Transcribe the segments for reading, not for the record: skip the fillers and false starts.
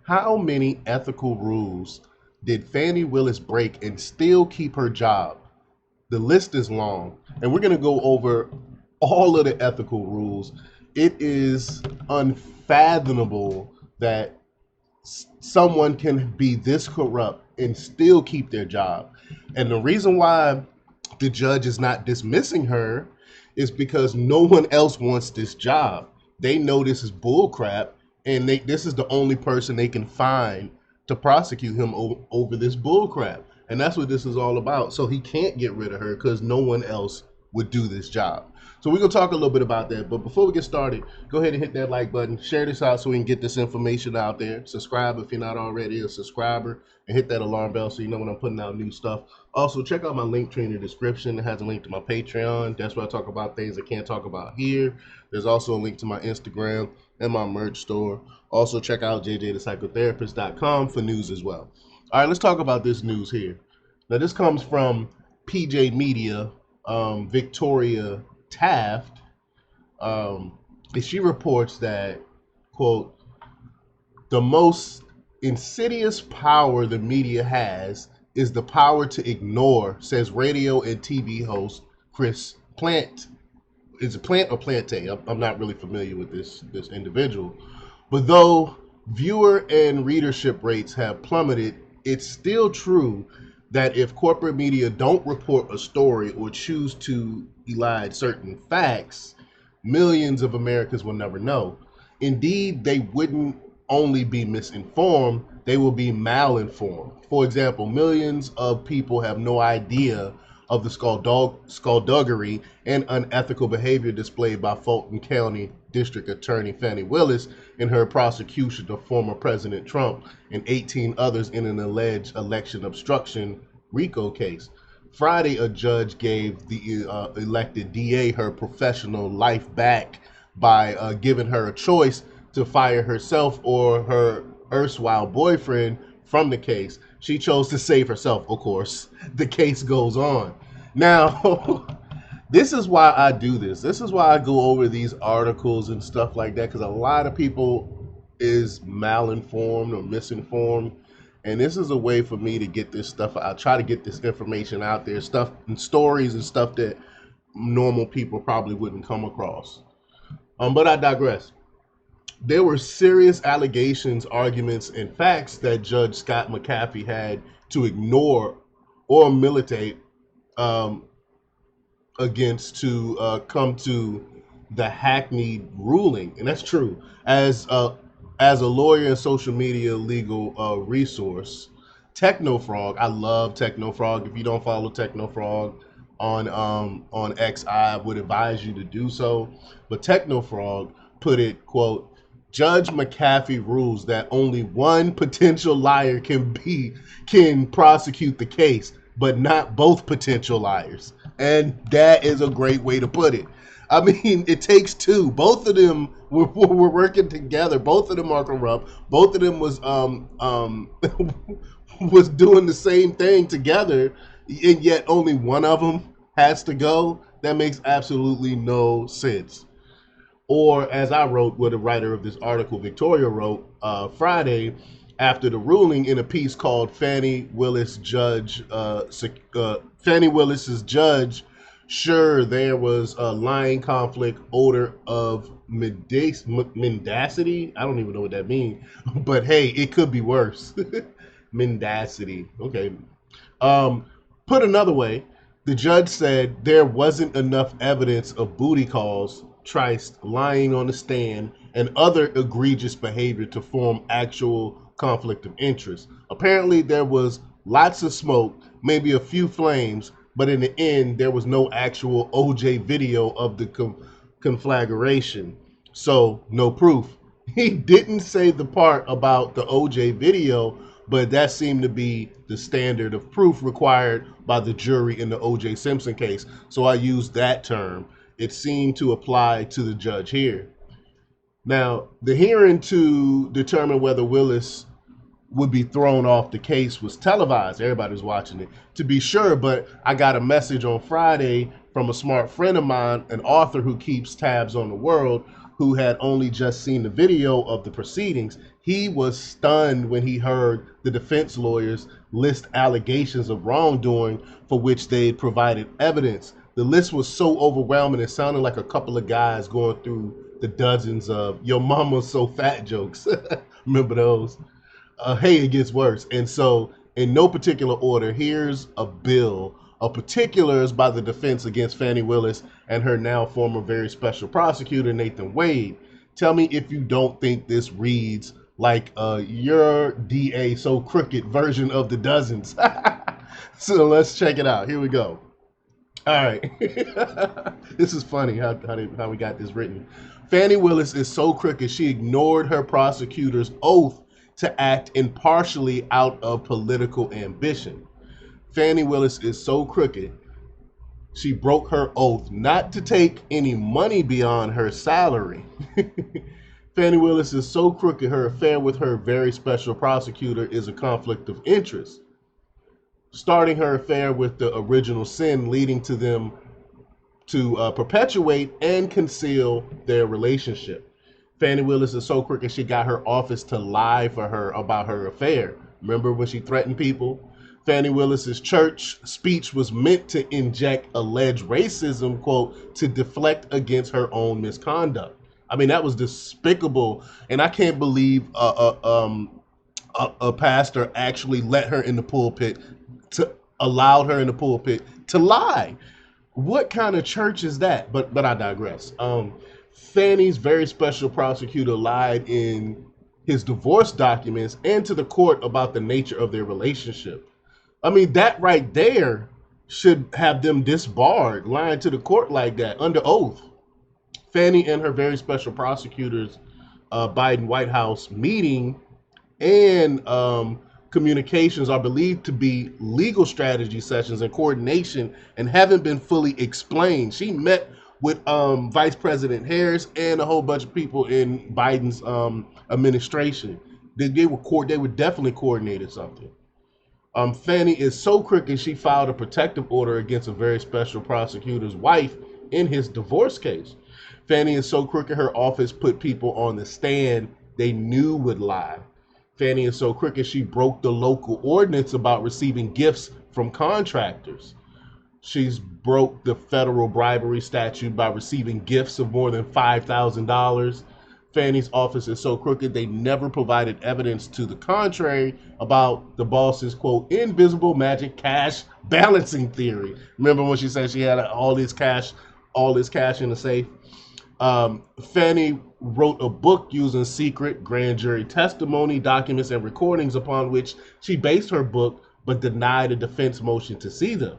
How many ethical rules did Fani Willis break and still keep her job? The list is long, and we're going to go over all of the ethical rules. It is unfathomable that someone can be this corrupt and still keep their job. And the reason why the judge is not dismissing her is because no one else wants this job. They know this is bullcrap, and this is the only person they can find to prosecute him over this bullcrap. And that's what this is all about. So he can't get rid of her because no one else would do this job. So we're going to talk a little bit about that. But before we get started, go ahead and hit that like button. Share this out so we can get this information out there. Subscribe if you're not already a subscriber. And hit that alarm bell so you know when I'm putting out new stuff. Also, check out my link tree in the description. It has a link to my Patreon. That's where I talk about things I can't talk about here. There's also a link to my Instagram and my merch store. Also, check out jjthepsychotherapist.com for news as well. All right, let's talk about this news here. Now, this comes from PJ Media, Victoria Taft. She reports that, quote, the most insidious power the media has is the power to ignore, says radio and TV host Chris Plant. Is it Plant or Plante? I'm not really familiar with this individual. But though viewer and readership rates have plummeted, it's still true that if corporate media don't report a story or choose to elide certain facts, millions of Americans will never know. Indeed, they wouldn't only be misinformed, they will be malinformed. For example, millions of people have no idea of the skullduggery and unethical behavior displayed by Fulton County District Attorney Fani Willis in her prosecution of former President Trump and 18 others in an alleged election obstruction RICO case. Friday, a judge gave the elected DA her professional life back by giving her a choice to fire herself or her erstwhile boyfriend from the case. She chose to save herself, of course. The case goes on. Now, this is why I do this. This is why I go over these articles and stuff like that, because a lot of people is malinformed or misinformed. And this is a way for me to get this stuff. I try to get this information out there, stuff and stories and stuff that normal people probably wouldn't come across. But I digress. There were serious allegations, arguments, and facts that Judge Scott McAfee had to ignore or militate against to come to the hackneyed ruling, and that's true. As a lawyer and social media legal resource, Technofrog, I love Technofrog. If you don't follow Technofrog on X, I would advise you to do so. But Technofrog put it, quote, Judge McAfee rules that only one potential liar can prosecute the case, but not both potential liars. And that is a great way to put it. I mean, it takes two. Both of them were working together. Both of them are corrupt. Both of them was was doing the same thing together, and yet only one of them has to go. That makes absolutely no sense. Or as I wrote, what the writer of this article, Victoria, wrote Friday after the ruling in a piece called "Fani Willis's Judge." Sure, there was a lying conflict, odor of mendacity. I don't even know what that means, but hey, it could be worse. Mendacity. Okay. Put another way, the judge said there wasn't enough evidence of booty calls, trice, lying on the stand, and other egregious behavior to form actual conflict of interest. Apparently, there was lots of smoke, maybe a few flames, but in the end, there was no actual OJ video of the conflagration. So, no proof. He didn't say the part about the OJ video, but that seemed to be the standard of proof required by the jury in the OJ Simpson case. So I used that term. It seemed to apply to the judge here. Now, the hearing to determine whether Willis would be thrown off the case was televised. Everybody was watching it, to be sure, but I got a message on Friday from a smart friend of mine, an author who keeps tabs on the world, who had only just seen the video of the proceedings, he was stunned when he heard the defense lawyers list allegations of wrongdoing for which they had provided evidence. The list was so overwhelming, it sounded like a couple of guys going through the dozens of "your mama's so fat" jokes. Remember those? Hey, it gets worse. And so, in no particular order, here's a bill of particulars by the defense against Fani Willis and her now former very special prosecutor, Nathan Wade. Tell me if you don't think this reads like your DA so crooked version of the dozens. So let's check it out. Here we go. All right. This is funny how we got this written. Fani Willis is so crooked she ignored her prosecutor's oath to act impartially out of political ambition. Fani Willis is so crooked she broke her oath not to take any money beyond her salary. Fani Willis is so crooked her affair with her very special prosecutor is a conflict of interest, starting her affair with the original sin, leading to them to perpetuate and conceal their relationship. Fani Willis is so crooked she got her office to lie for her about her affair. Remember when she threatened people? Fani Willis's church speech was meant to inject alleged racism, quote, to deflect against her own misconduct. I mean, that was despicable, and I can't believe a pastor actually let her in the pulpit, allowed her in the pulpit to lie. What kind of church is that? But I digress. Fani's very special prosecutor lied in his divorce documents and to the court about the nature of their relationship. I mean, that right there should have them disbarred, lying to the court like that under oath. Fani and her very special prosecutor's Biden White House meeting and communications are believed to be legal strategy sessions and coordination and haven't been fully explained. She met with Vice President Harris and a whole bunch of people in Biden's administration. They were definitely coordinated something. Fani is so crooked she filed a protective order against a very special prosecutor's wife in his divorce case. Fani is so crooked her office put people on the stand they knew would lie. Fani is so crooked she broke the local ordinance about receiving gifts from contractors. She's broke the federal bribery statute by receiving gifts of more than $5,000. Fani's office is so crooked they never provided evidence to the contrary about the boss's, quote, invisible magic cash balancing theory. Remember when she said she had all this cash in the safe? Fani wrote a book using secret grand jury testimony, documents, and recordings upon which she based her book, but denied a defense motion to see them.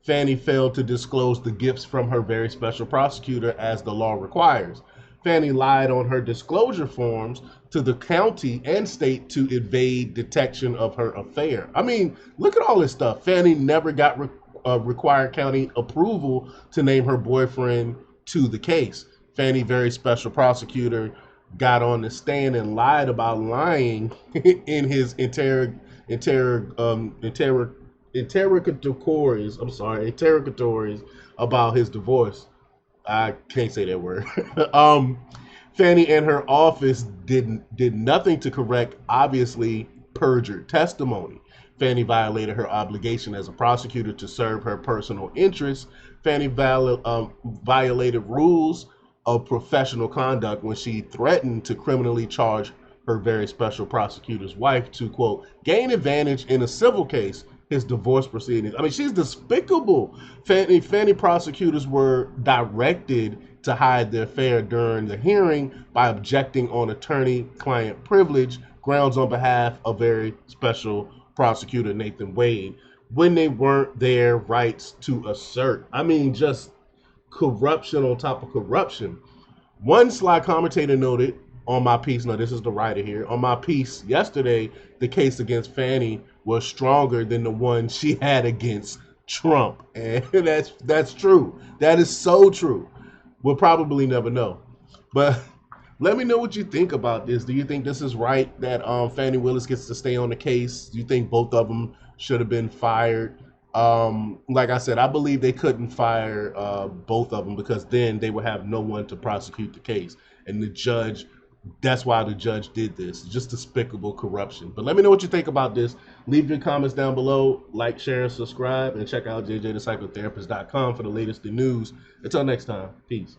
Fani failed to disclose the gifts from her very special prosecutor as the law requires. Fani lied on her disclosure forms to the county and state to evade detection of her affair. I mean, look at all this stuff. Fani never got required county approval to name her boyfriend to the case. Fani, very special prosecutor, got on the stand and lied about lying in his interrogatories about his divorce. I can't say that word. Fani and her office did nothing to correct obviously perjured testimony. Fani violated her obligation as a prosecutor to serve her personal interests. Fani violated rules of professional conduct when she threatened to criminally charge her very special prosecutor's wife to, quote, gain advantage in a civil case, his divorce proceedings. I mean, she's despicable. Fani prosecutors were directed to hide their affair during the hearing by objecting on attorney-client privilege grounds on behalf of very special prosecutor Nathan Wade when they weren't their rights to assert. I mean, just corruption on top of corruption. One sly commentator noted on my piece, now this is the writer here, on my piece yesterday, the case against Fani was stronger than the one she had against Trump. And that's true. That is so true. We'll probably never know. But let me know what you think about this. Do you think this is right that Fani Willis gets to stay on the case? Do you think both of them should have been fired? Like I said, I believe they couldn't fire both of them because then they would have no one to prosecute the case. and the judge, that's why the judge did this. Just despicable corruption. But let me know what you think about this. Leave your comments down below. Like, share, and subscribe. And check out jjthepsychotherapist.com for the latest news. Until next time, peace.